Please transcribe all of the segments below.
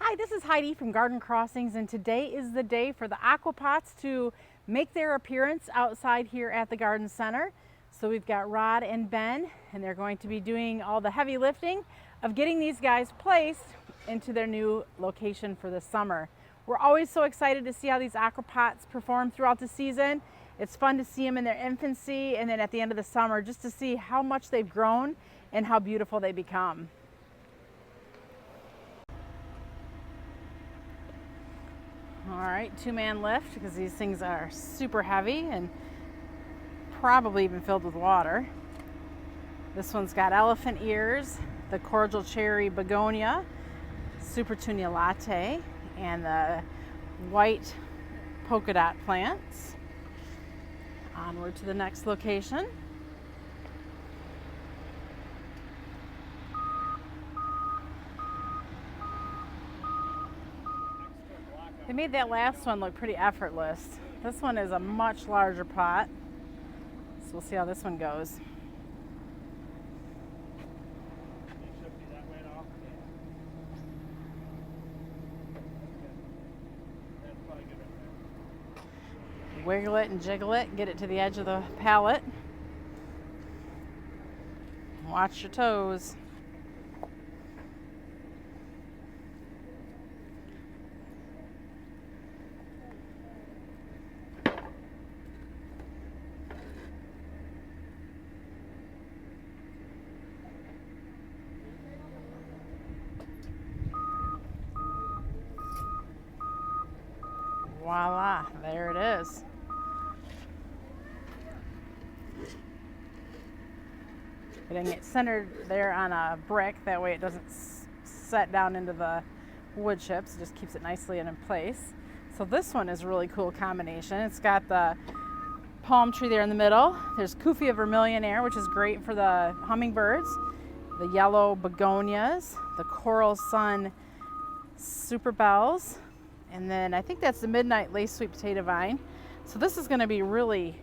Hi, this is Heidi from Garden Crossings, and today is the day for the AquaPots to make their appearance outside here at the garden center. So we've got Rod and Ben, and they're going to be doing all the heavy lifting of getting these guys placed into their new location for the summer. We're always so excited to see how these AquaPots perform throughout the season. It's fun to see them in their infancy and then at the end of the summer just to see how much they've grown and how beautiful they become. All right, two-man lift because these things are super heavy and probably even filled with water. This one's got elephant ears, the cordial cherry begonia, super tunia latte, and the white polka dot plants. Onward to the next location. They made that last one look pretty effortless. This one is a much larger pot, so we'll see how this one goes. Wiggle it and jiggle it, get it to the edge of the pallet. Watch your toes. Voila, there it is. Getting it centered there on a brick, that way it doesn't set down into the wood chips, it just keeps it nicely in place. So this one is a really cool combination. It's got the palm tree there in the middle. There's Kufia vermillionaire, which is great for the hummingbirds. The yellow begonias, the coral sun super bells, and then I think that's the midnight lace sweet potato vine. So this is going to be really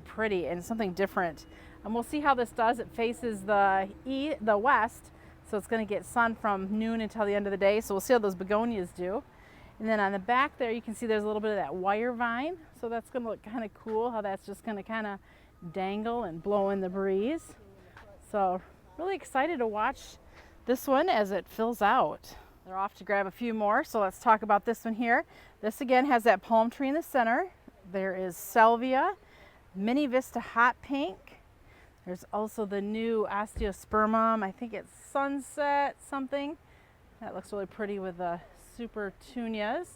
pretty and something different. And we'll see how this does. It faces the west, so it's going to get sun from noon until the end of the day. So we'll see how those begonias do. And then on the back there, you can see there's a little bit of that wire vine. So that's going to look kind of cool, how that's just going to kind of dangle and blow in the breeze. So really excited to watch this one as it fills out. They're off to grab a few more, so let's talk about this one here. This again has that palm tree in the center. There is salvia, mini vista hot pink. There's also the new osteospermum, I think it's sunset something. That looks really pretty with the super tunias.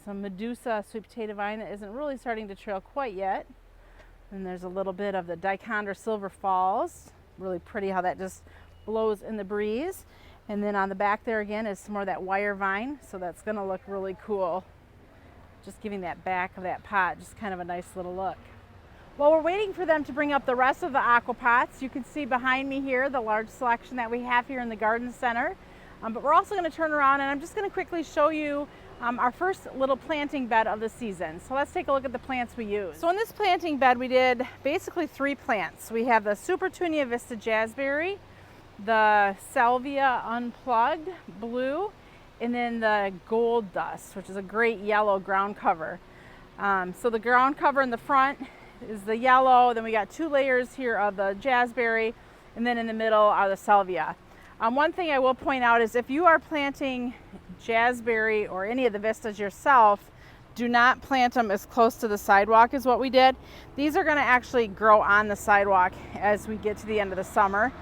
Some Medusa sweet potato vine that isn't really starting to trail quite yet. And there's a little bit of the Dichondra silver falls. Really pretty how that just blows in the breeze. And then on the back there again is some more of that wire vine, so that's going to look really cool. Just giving that back of that pot just kind of a nice little look. While we're waiting for them to bring up the rest of the AquaPots, you can see behind me here the large selection that we have here in the garden center. But we're also going to turn around and I'm just going to quickly show you our first little planting bed of the season. So let's take a look at the plants we use. So in this planting bed we did basically 3 plants. We have the Super Tunia Vista Jazzberry, the Salvia Unplugged Blue, and then the Gold Dust, which is a great yellow ground cover. So the ground cover in the front is the yellow, then we got 2 layers here of the Jazzberry, and then in the middle are the Salvia. One thing I will point out is if you are planting Jazzberry or any of the Vistas yourself, do not plant them as close to the sidewalk as what we did. These are going to actually grow on the sidewalk as we get to the end of the summer.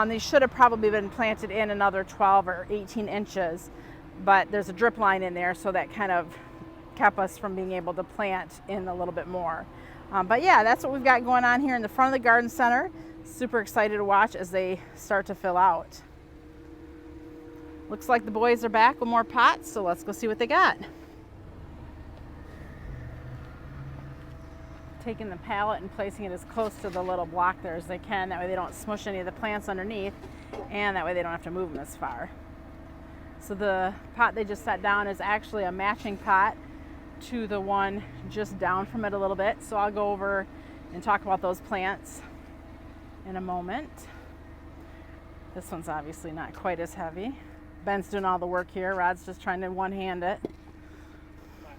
These should have probably been planted in another 12 or 18 inches, but there's a drip line in there, so that kind of kept us from being able to plant in a little bit more. But yeah, that's what we've got going on here in the front of the garden center. Super excited to watch as they start to fill out. Looks like the boys are back with more pots, so let's go see what they got. Taking the pallet and placing it as close to the little block there as they can. That way they don't smush any of the plants underneath, and that way they don't have to move them as far. So the pot they just set down is actually a matching pot to the one just down from it a little bit. So I'll go over and talk about those plants in a moment. This one's obviously not quite as heavy. Ben's doing all the work here. Rod's just trying to one-hand it.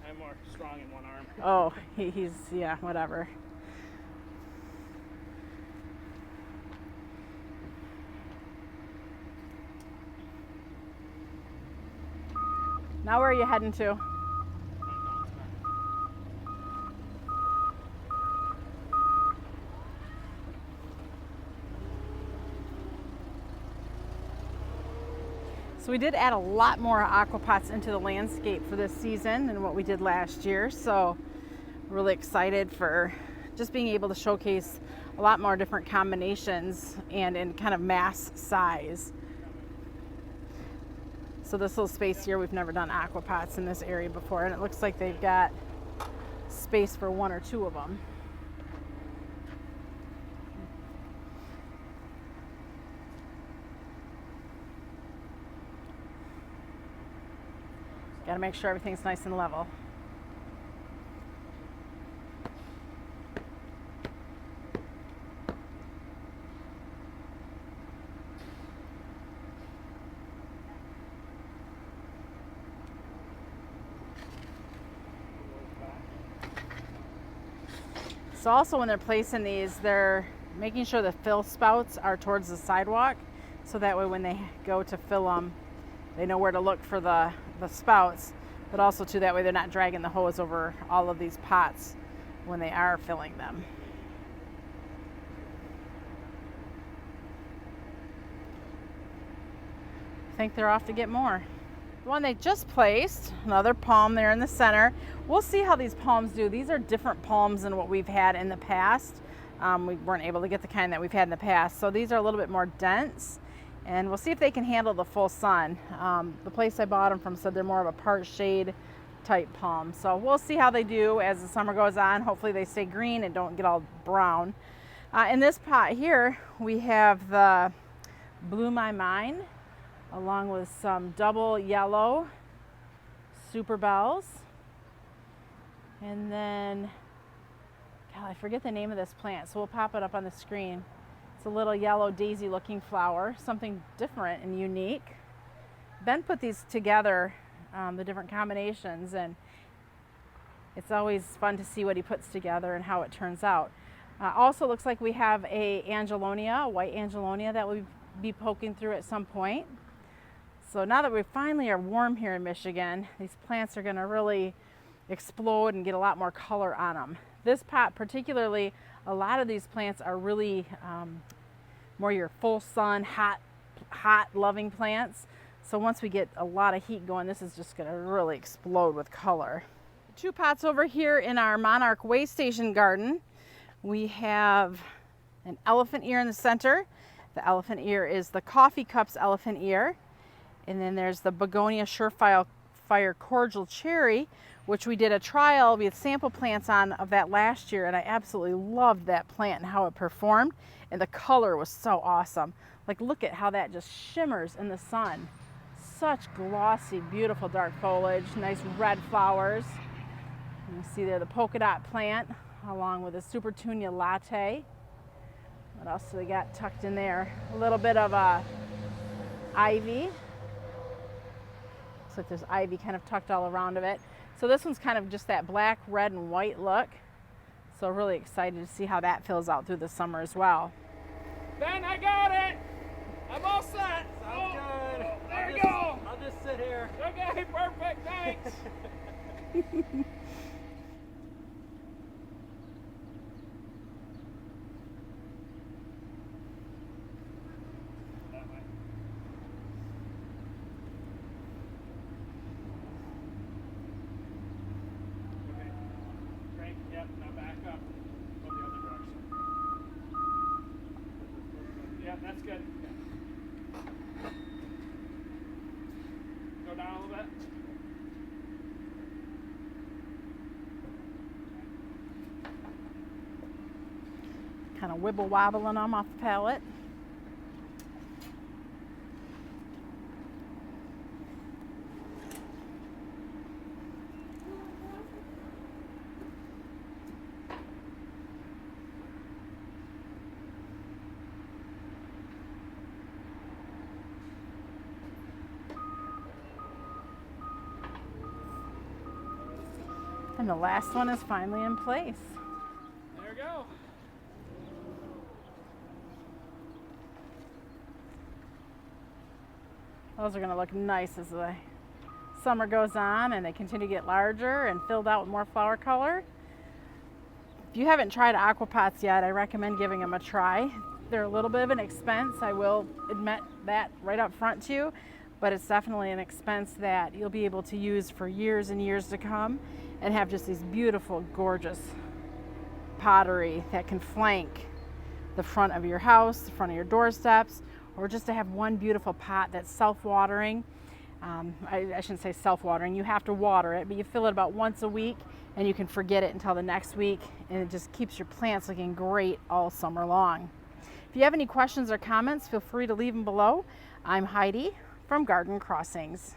I'm more strong in one arm. Oh, he's, yeah, whatever. Now where are you heading to? So we did add a lot more AquaPots into the landscape for this season than what we did last year. So really excited for just being able to showcase a lot more different combinations and in kind of mass size. So this little space here, we've never done AquaPots in this area before, and it looks like they've got space for 1 or 2 of them. Got to make sure everything's nice and level. So also when they're placing these, they're making sure the fill spouts are towards the sidewalk, so that way when they go to fill them, they know where to look for the spouts, but also too, that way they're not dragging the hose over all of these pots when they are filling them. I think they're off to get more. The one they just placed, another palm there in the center. We'll see how these palms do. These are different palms than what we've had in the past. We weren't able to get the kind that we've had in the past. So these are a little bit more dense, and we'll see if they can handle the full sun. The place I bought them from said they're more of a part shade type palm. So we'll see how they do as the summer goes on. Hopefully they stay green and don't get all brown. In this pot here, we have the Blew My Mind, along with some double yellow super bells. And then, God, I forget the name of this plant, so we'll pop it up on the screen. It's a little yellow daisy looking flower, something different and unique. Ben put these together, the different combinations, and it's always fun to see what he puts together and how it turns out. Also looks like we have a Angelonia, a white Angelonia that we'll be poking through at some point. So now that we finally are warm here in Michigan, these plants are going to really explode and get a lot more color on them. This pot particularly, a lot of these plants are really more your full sun, hot loving plants. So once we get a lot of heat going, this is just going to really explode with color. 2 pots over here in our Monarch Way Station garden, we have an elephant ear in the center. The elephant ear is the Coffee Cups elephant ear. And then there's the Begonia Surefire Cordial Cherry, which we did a trial with sample plants on of that last year, and I absolutely loved that plant and how it performed, and the color was so awesome. Like, look at how that just shimmers in the sun. Such glossy, beautiful dark foliage, nice red flowers. You see there the polka dot plant along with a Supertunia latte. What else do we got tucked in there? A little bit of ivy. Looks like there's ivy kind of tucked all around of it. So this one's kind of just that black, red, and white look. So really excited to see how that fills out through the summer as well. Ben, I got it! I'm all set! Sounds good. There you go! I'll just sit here. Okay, perfect, thanks! Yep, now back up. Go the other direction. Yeah, that's good. Go down a little bit. Kind of wibble wobbling them off the pallet. And the last one is finally in place. There we go. Those are going to look nice as the summer goes on and they continue to get larger and filled out with more flower color. If you haven't tried AquaPots yet, I recommend giving them a try. They're a little bit of an expense, I will admit that right up front to you, but it's definitely an expense that you'll be able to use for years and years to come and have just these beautiful, gorgeous pottery that can flank the front of your house, the front of your doorsteps, or just to have one beautiful pot that's self-watering. I shouldn't say self-watering, you have to water it, but you fill it about once a week and you can forget it until the next week, and it just keeps your plants looking great all summer long. If you have any questions or comments, feel free to leave them below. I'm Heidi from Garden Crossings.